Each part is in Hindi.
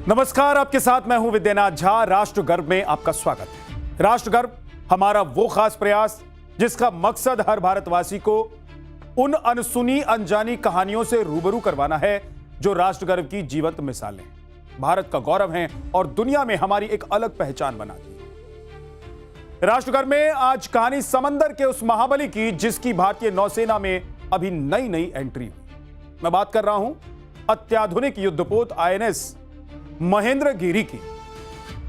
नमस्कार, आपके साथ मैं हूं विद्यानाथ झा। राष्ट्र गर्व में आपका स्वागत है। राष्ट्र गर्व हमारा वो खास प्रयास जिसका मकसद हर भारतवासी को उन अनसुनी अनजानी कहानियों से रूबरू करवाना है जो राष्ट्र गर्व की जीवंत मिसालें भारत का गौरव हैं और दुनिया में हमारी एक अलग पहचान बनाती है। राष्ट्र गर्व में आज कहानी समंदर के उस महाबली की जिसकी भारतीय नौसेना में अभी नई नई एंट्री हुई। मैं बात कर रहा हूं अत्याधुनिक युद्धपोत आईएनएस महेंद्रगिरी की,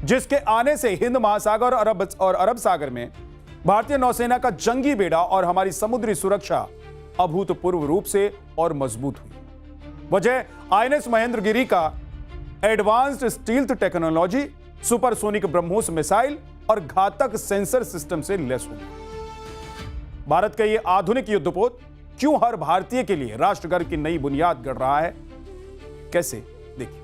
जिसके आने से हिंद महासागर और अरब सागर में भारतीय नौसेना का जंगी बेड़ा और हमारी समुद्री सुरक्षा अभूतपूर्व रूप से और मजबूत हुई। वजह आईएनएस महेंद्रगिरी का advanced stealth technology, supersonic BrahMos missile और घातक सेंसर सिस्टम से लैस हुई। भारत का यह आधुनिक युद्धपोत क्यों हर भारतीय के लिए राष्ट्र गर्व की नई बुनियाद गढ़ रहा है, कैसे देखिए।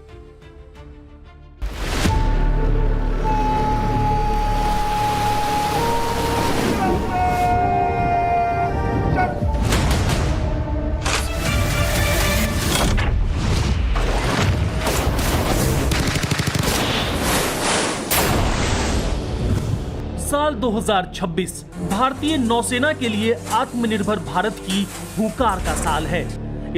साल 2026 भारतीय नौसेना के लिए आत्मनिर्भर भारत की हुंकार का साल है।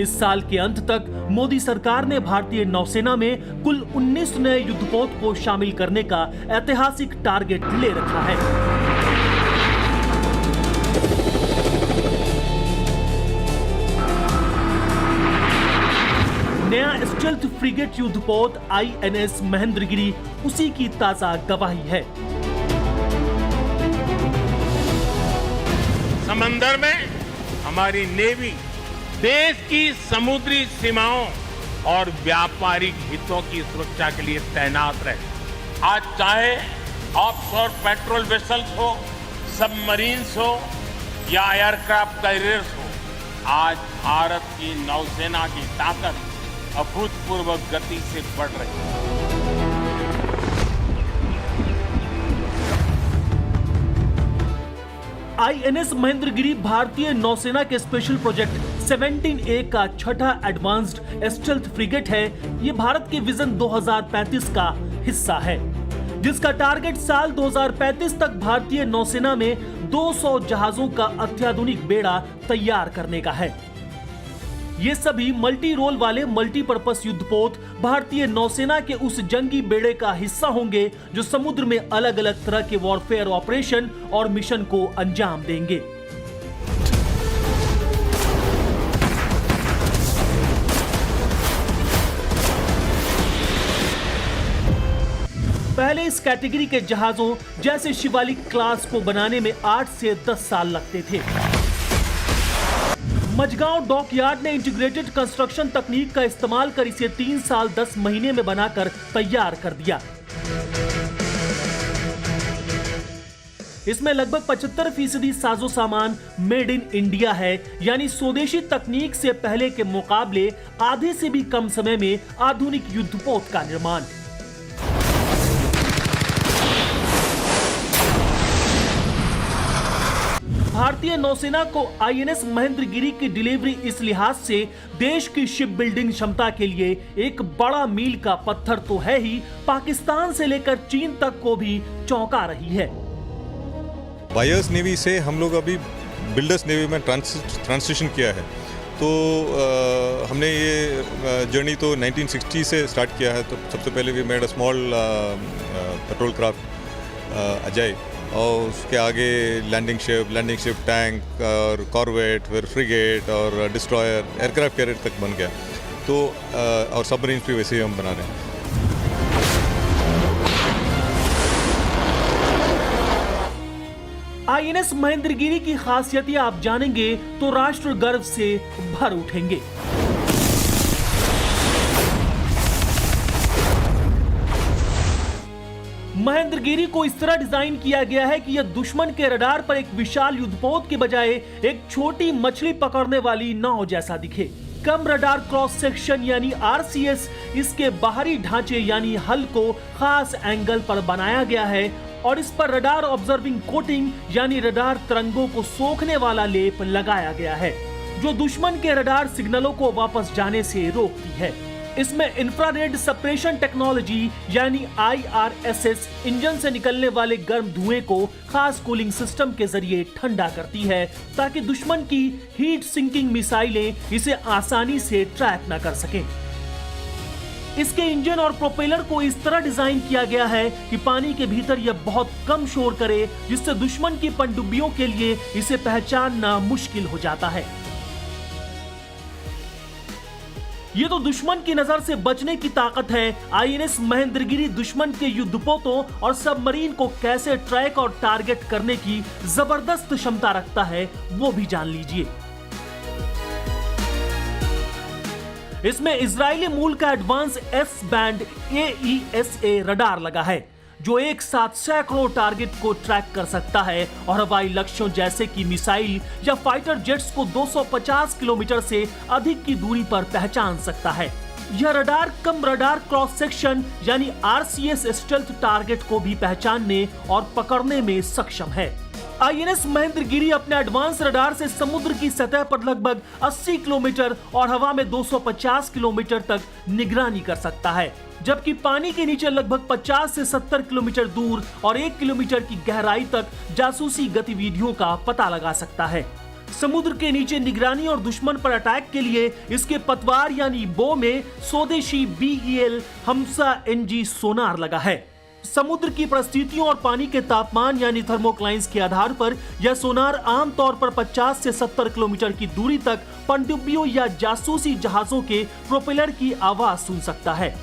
इस साल के अंत तक मोदी सरकार ने भारतीय नौसेना में कुल 19 नए युद्धपोत को शामिल करने का ऐतिहासिक टारगेट ले रखा है। नया स्टेल्थ फ्रिगेट युद्धपोत आईएनएस महेंद्रगिरी उसी की ताजा गवाही है। समंदर में हमारी नेवी देश की समुद्री सीमाओं और व्यापारिक हितों की सुरक्षा के लिए तैनात रहे। आज चाहे ऑफशोर पेट्रोल वेसल्स हो, सबमरीन्स हो या एयरक्राफ्ट कैरियर्स हो, आज भारत की नौसेना की ताकत अभूतपूर्व गति से बढ़ रही है। आईएनएस महेंद्रगिरी भारतीय नौसेना के स्पेशल प्रोजेक्ट 17A का छठा एडवांस्ड स्टेल्थ फ्रिगेट है। ये भारत के विजन 2035 का हिस्सा है, जिसका टारगेट साल 2035 तक भारतीय नौसेना में 200 जहाजों का अत्याधुनिक बेड़ा तैयार करने का है। ये सभी मल्टी रोल वाले मल्टीपर्पस युद्धपोत भारतीय नौसेना के उस जंगी बेड़े का हिस्सा होंगे जो समुद्र में अलग अलग तरह के वॉरफेयर ऑपरेशन और मिशन को अंजाम देंगे। पहले इस कैटेगरी के जहाजों जैसे शिवालिक क्लास को बनाने में 8 से 10 साल लगते थे। मझगांव डॉकयार्ड ने इंटीग्रेटेड कंस्ट्रक्शन तकनीक का इस्तेमाल कर इसे 3 साल 10 महीने में बनाकर तैयार कर दिया। इसमें लगभग 75% साजो सामान मेड इन इंडिया है, यानी स्वदेशी तकनीक से पहले के मुकाबले आधे से भी कम समय में आधुनिक युद्धपोत का निर्माण। भारतीय नौसेना को आईएनएस महेंद्रगिरी की डिलीवरी इस लिहाज से देश की शिप बिल्डिंग क्षमता के लिए एक बड़ा मील का पत्थर तो है ही, पाकिस्तान से लेकर चीन तक को भी चौंका रही है। बायर्स नेवी से हम लोग अभी बिल्डर्स नेवी में ट्रांसिशन किया है। तो हमने ये जर्नी तो 1960 से स्टार्ट किया है। तो सबसे पहले we made a small patrol craft Ajay, और उसके आगे लैंडिंग शिप टैंक और कॉर्वेट, फिर फ्रिगेट और डिस्ट्रॉयर, एयरक्राफ्ट कैरियर तक बन गया। तो और सबमरीन भी वैसे ही हम बना रहे हैं। आईएनएस महेंद्रगिरी की खासियतें आप जानेंगे तो राष्ट्र गर्व से भर उठेंगे। महेंद्रगिरी को इस तरह डिजाइन किया गया है कि यह दुश्मन के रडार पर एक विशाल युद्धपोत के बजाय एक छोटी मछली पकड़ने वाली नाव जैसा दिखे। कम रडार क्रॉस सेक्शन यानी आरसीएस इसके बाहरी ढांचे यानी हल को खास एंगल पर बनाया गया है और इस पर रडार ऑब्जर्विंग कोटिंग यानी रडार तरंगों को सोखने वाला लेप लगाया गया है, जो दुश्मन के रडार सिग्नलों को वापस जाने से रोकती है। इसमें इंफ्रारेड सप्रेशन टेक्नोलॉजी यानी IRSS इंजन से निकलने वाले गर्म धुएं को खास कूलिंग सिस्टम के जरिए ठंडा करती है ताकि दुश्मन की हीट सिंकिंग मिसाइलें इसे आसानी से ट्रैक न कर सकें। इसके इंजन और प्रोपेलर को इस तरह डिजाइन किया गया है कि पानी के भीतर यह बहुत कम शोर करे, जिससे दुश्मन की पनडुब्बियों के लिए इसे पहचानना मुश्किल हो जाता है। ये तो दुश्मन की नजर से बचने की ताकत है। INS महेंद्रगिरी दुश्मन के युद्धपोतों और सबमरीन को कैसे ट्रैक और टारगेट करने की जबरदस्त क्षमता रखता है, वो भी जान लीजिए। इसमें इजरायली मूल का advance S band AESA radar लगा है, जो एक साथ सैकड़ों टारगेट को ट्रैक कर सकता है और हवाई लक्ष्यों जैसे कि मिसाइल या फाइटर जेट्स को 250 किलोमीटर से अधिक की दूरी पर पहचान सकता है। यह रडार कम रडार क्रॉस सेक्शन यानी RCS स्टेल्थ टारगेट को भी पहचानने और पकड़ने में सक्षम है। INS महेंद्रगिरी अपने एडवांस रडार से समुद्र की सतह पर लगभग 80 किलोमीटर और हवा में 250 किलोमीटर तक निगरानी कर सकता है, जबकि पानी के नीचे लगभग 50 से 70 किलोमीटर दूर और 1 किलोमीटर की गहराई तक जासूसी गतिविधियों का पता लगा सकता है। समुद्र के नीचे निगरानी और दुश्मन पर अटैक के लिए इसके पतवार यानी बो में स्वदेशी BEL हमसा NG सोनार लगा है। समुद्र की परिस्थितियों और पानी के तापमान यानी थर्मोक्लाइंस के आधार पर यह सोनार आमतौर पर 50 से 70 किलोमीटर की दूरी तक पनडुब्बियों या जासूसी जहाजों के प्रोपेलर की आवाज सुन सकता है।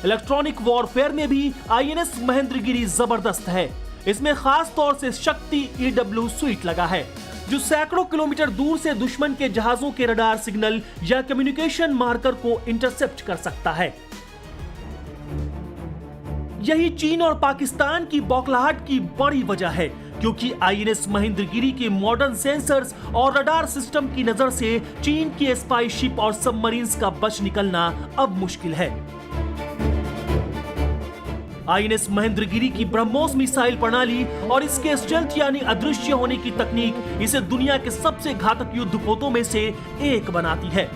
इलेक्ट्रॉनिक वॉरफेयर में भी INS महेंद्रगिरी जबरदस्त है। इसमें खास तौर से शक्ति EW स्वीट लगा है, जो सैकड़ों किलोमीटर दूर से दुश्मन के जहाजों के रडार सिग्नल या कम्युनिकेशन मार्कर को इंटरसेप्ट कर सकता है। यही चीन और पाकिस्तान की बौखलाहट की बड़ी वजह है, क्योंकि INS महेंद्रगिरी के मॉडर्न सेंसर्स और रडार सिस्टम की नजर से चीन की स्पाई शिप और सबमरीन्स का बच निकलना अब मुश्किल है। INS महेंद्रगिरी की ब्रह्मोस मिसाइल प्रणाली और इसके स्टेल्थ यानी अदृश्य होने की तकनीक इसे दुनिया के सबसे घातक युद्धपोतों में से एक बनाती है।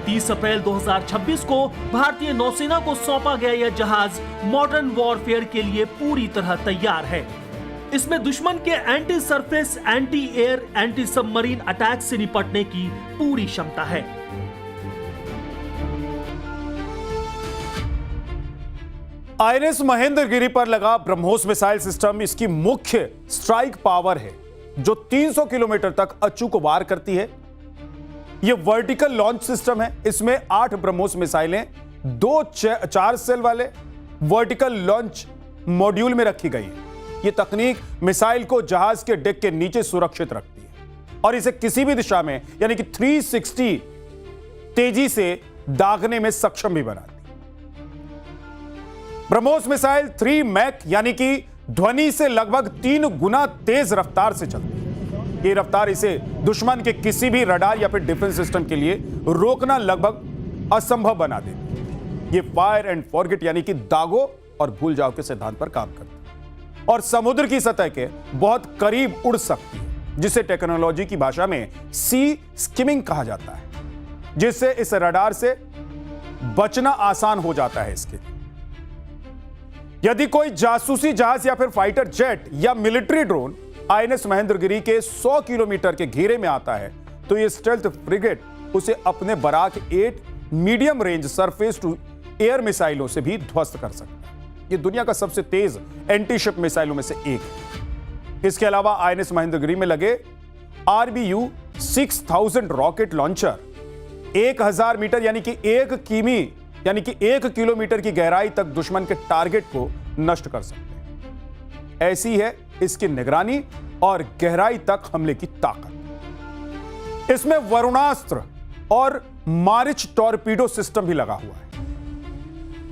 30 अप्रैल 2026 को भारतीय नौसेना को सौंपा गया यह जहाज मॉडर्न वॉरफेयर के लिए पूरी तरह तैयार है। इसमें दुश्मन के anti surface, anti air, anti submarine attack से निपटने की पूरी क्षमता है। INS महेंद्रगिरी पर लगा ब्रह्मोस मिसाइल सिस्टम इसकी मुख्य स्ट्राइक पावर है, जो 300 किलोमीटर तक अचूक वार करती है। यह वर्टिकल लॉन्च सिस्टम है। इसमें 8 ब्रह्मोस मिसाइलें 4 सेल वाले वर्टिकल लॉन्च मॉड्यूल में रखी गई है। यह तकनीक मिसाइल को जहाज के डेक के नीचे सुरक्षित रखती है और इसे किसी भी दिशा में यानी कि 360 तेजी से दागने में सक्षम भी बनाती है। ब्रह्मोस मिसाइल 3 मैक यानी कि ध्वनि से लगभग 3 गुना तेज रफ्तार से चलती है। ये रफ्तार इसे दुश्मन के किसी भी रडार या फिर डिफेंस सिस्टम के लिए रोकना लगभग असंभव बना देती है। ये फायर एंड फॉरगेट यानी कि दागो और भूल जाओ के सिद्धांत पर काम करती है और समुद्र की सतह के बहुत करीब उड़ सकती है, जिसे टेक्नोलॉजी की भाषा में सी स्किमिंग कहा जाता है, जिससे इस रडार से बचना आसान हो जाता है। इसके यदि कोई जासूसी जहाज या फिर फाइटर जेट या मिलिट्री ड्रोन INS महेंद्रगिरी के 100 किलोमीटर के घेरे में आता है, तो यह स्टेल्थ फ्रिगेट उसे अपने Barak 8 medium range surface to air मिसाइलों से भी ध्वस्त कर सकता है। यह दुनिया का सबसे तेज एंटी शिप मिसाइलों में से एक है। इसके अलावा INS महेंद्रगिरी में लगे RBU 6000 रॉकेट लॉन्चर 1000 मीटर यानी कि 1 किमी यानी कि 1 किलोमीटर की गहराई तक दुश्मन के टारगेट को नष्ट कर सकते हैं। ऐसी है इसकी निगरानी और गहराई तक हमले की ताकत। इसमें वरुणास्त्र और मारिच टॉर्पीडो सिस्टम भी लगा हुआ है।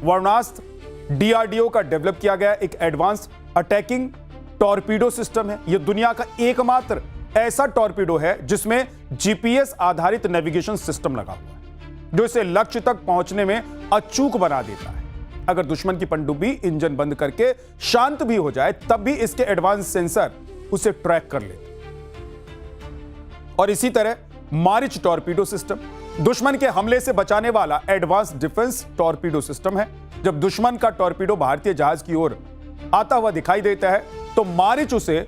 वरुणास्त्र DRDO का डेवलप किया गया एक एडवांस अटैकिंग टॉर्पीडो सिस्टम है। यह दुनिया का एकमात्र ऐसा टॉर्पीडो है जिसमें GPS आधारित नेविगेशन सिस्टम लगा हुआ है, जो इसे लक्ष्य तक पहुंचने में अचूक बना देता है। अगर दुश्मन की पनडुब्बी इंजन बंद करके शांत भी हो जाए, तब भी इसके एडवांस सेंसर उसे ट्रैक कर लेते। और इसी तरह मारिच टॉर्पीडो सिस्टम दुश्मन के हमले से बचाने वाला एडवांस डिफेंस टॉर्पीडो सिस्टम है। जब दुश्मन का टॉर्पीडो भारतीय जहाज की ओर आता हुआ दिखाई देता है तो मारिच उसे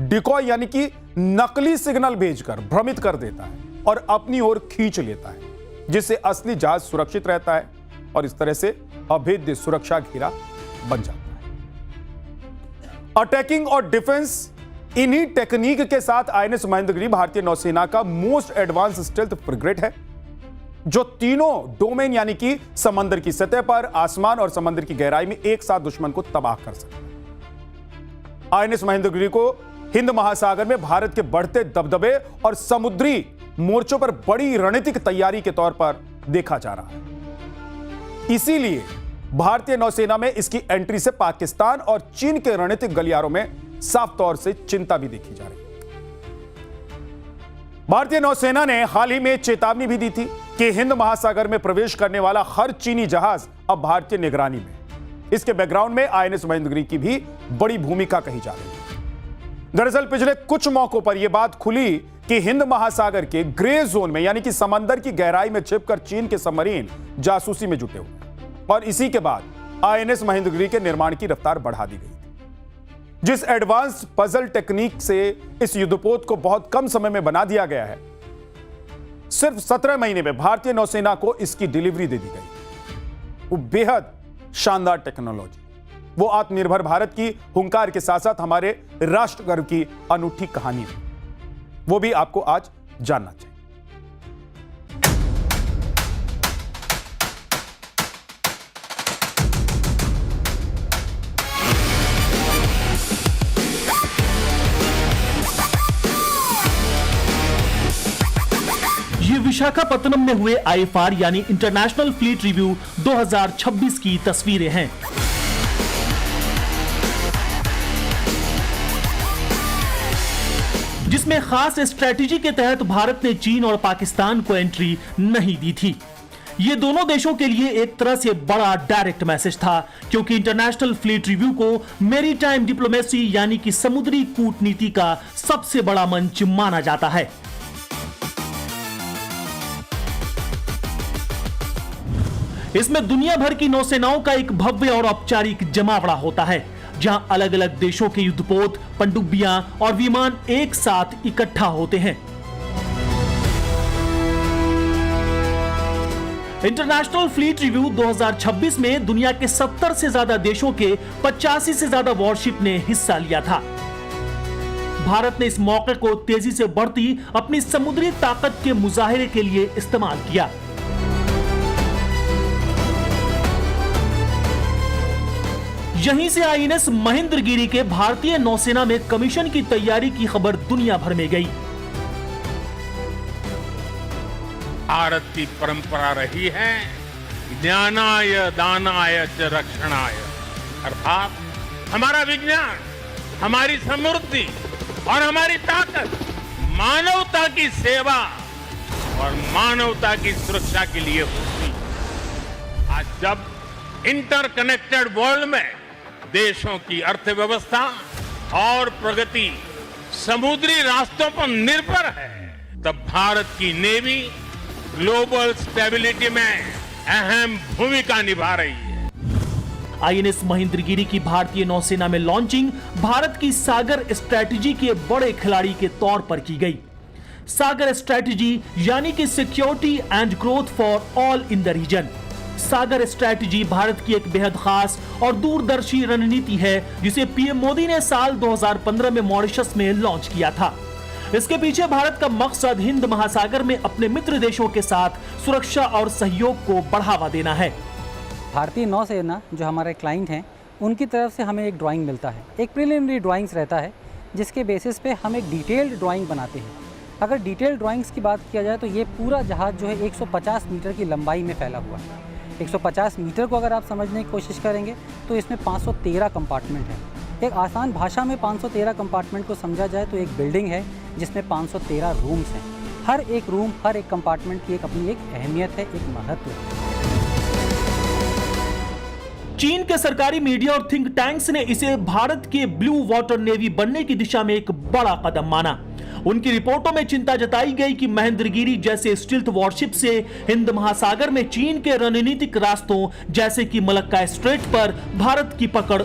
डिकॉय यानी कि नकली सिग्नल भेजकर भ्रमित कर देता है और अपनी ओर खींच लेता है, जिससे असली जहाज सुरक्षित रहता है और इस तरह से अभेद्य सुरक्षा घेरा बन जाता है। अटैकिंग और डिफेंस, इन्हीं टेक्निक के साथ आईएनएस महेंद्रगिरी भारतीय नौसेना का मोस्ट एडवांस स्टेल्थ फ्रिगेट है, जो तीनों डोमेन यानी कि समंदर की सतह पर, आसमान और समंदर की गहराई में एक साथ दुश्मन को तबाह कर सकता है। आईएनएस महेंद्रगिरी को हिंद महासागर में भारत के बढ़ते दबदबे और समुद्री मोर्चों पर बड़ी रणनीतिक तैयारी के तौर पर देखा जा रहा है। इसीलिए भारतीय नौसेना में इसकी एंट्री से पाकिस्तान और चीन के रणनीतिक गलियारों में साफ तौर से चिंता भी देखी जा रही है। भारतीय नौसेना ने हाल ही में चेतावनी भी दी थी कि हिंद महासागर में प्रवेश करने वाला हर चीनी जहाज अब भारतीय निगरानी में। इसके बैकग्राउंड में आईएनएस महेंद्रगिरी की भी बड़ी भूमिका कही जा रही है। दरअसल पिछले कुछ मौकों पर यह बात खुली कि हिंद महासागर के ग्रे जोन में यानी कि समंदर की गहराई में छिपकर चीन के सबमरीन जासूसी में जुटे हुए और इसी के बाद आईएनएस महेंद्रगिरी के निर्माण की रफ्तार बढ़ा दी गई। जिस एडवांस पजल टेक्निक से इस युद्धपोत को बहुत कम समय में बना दिया गया है, सिर्फ 17 महीने में भारतीय नौसेना को इसकी डिलीवरी दे दी गई। वो बेहद शानदार टेक्नोलॉजी, वो आत्मनिर्भर भारत की हुंकार के साथ साथ हमारे राष्ट्र गर्व की अनूठी कहानी है, वो भी आपको आज जानना चाहिए। ये विशाखापत्तनम में हुए आईएफआर यानी इंटरनेशनल फ्लीट रिव्यू 2026 की तस्वीरें हैं। जिसमें खास स्ट्रेटेजी के तहत भारत ने चीन और पाकिस्तान को एंट्री नहीं दी थी। ये दोनों देशों के लिए एक तरह से बड़ा डायरेक्ट मैसेज था, क्योंकि इंटरनेशनल फ्लीट रिव्यू को मैरीटाइम डिप्लोमेसी यानी कि समुद्री कूटनीति का सबसे बड़ा मंच माना जाता है। इसमें दुनिया भर की नौसेनाओं का एक भव्य और औपचारिक जमावड़ा होता है, जहां अलग अलग देशों के युद्धपोत, पनडुब्बियां और विमान एक साथ इकट्ठा होते हैं। इंटरनेशनल फ्लीट रिव्यू 2026 में दुनिया के 70 से ज्यादा देशों के 85 से ज्यादा वॉरशिप ने हिस्सा लिया था। भारत ने इस मौके को तेजी से बढ़ती अपनी समुद्री ताकत के मुजाहिरे के लिए इस्तेमाल किया। यहीं से आईएनएस महेंद्रगिरी के भारतीय नौसेना में कमीशन की तैयारी की खबर दुनिया भर में गई। भारत की परंपरा रही है ज्ञानाय दानाय च रक्षणाय, अर्थात हमारा विज्ञान, हमारी समृद्धि और हमारी ताकत मानवता की सेवा और मानवता की सुरक्षा के लिए होती। आज जब इंटरकनेक्टेड वर्ल्ड में देशों की अर्थव्यवस्था और प्रगति समुद्री रास्तों पर निर्भर है, तब भारत की नेवी ग्लोबल स्टेबिलिटी में अहम भूमिका निभा रही है। आईएनएस महेंद्रगिरी की भारतीय नौसेना में लॉन्चिंग भारत की सागर स्ट्रैटेजी के बड़े खिलाड़ी के तौर पर की गई। सागर स्ट्रैटेजी यानी कि security and growth for all in the region. Sagar strategy Bharat की एक बेहद खास और दूरदर्शी रणनीति है, जिसे पीएम मोदी ने साल 2015 में मॉरिशस में लॉन्च किया था। इसके पीछे भारत का मकसद हिंद महासागर में अपने मित्र देशों के साथ सुरक्षा और सहयोग को बढ़ावा देना है। भारतीय नौसेना जो हमारे क्लाइंट हैं, उनकी तरफ से हमें एक ड्राइंग मिलता है, एक प्रिलिमिनरी ड्राइंग्स रहता है, जिसके बेसिस पे हम एक डिटेल्ड ड्राइंग बनाते हैं। अगर डिटेल्ड ड्राइंग्स की बात किया जाए तो ये पूरा जहाज़ जो है 150 मीटर की लंबाई में फैला हुआ है। 150 मीटर को अगर आप समझने की कोशिश करेंगे तो इसमें 513 कंपार्टमेंट है। एक आसान भाषा में 513 कंपार्टमेंट को समझा जाए तो एक बिल्डिंग है जिसमें 513 रूम्स हैं। हर एक रूम, हर एक कंपार्टमेंट की अपनी एक अहमियत है, एक महत्व है। चीन के सरकारी मीडिया और थिंक टैंक्स ने इसे भारत के ब्लू वाटर नेवी बनने की दिशा में एक बड़ा कदम माना। उनकी रिपोर्टों में चिंता जताई गई कि महेंद्रगिरी जैसे स्टील्थ वॉरशिप से हिंद महासागर में चीन के रणनीतिक रास्तों जैसे कि मलक्का स्ट्रेट पर भारत की पकड़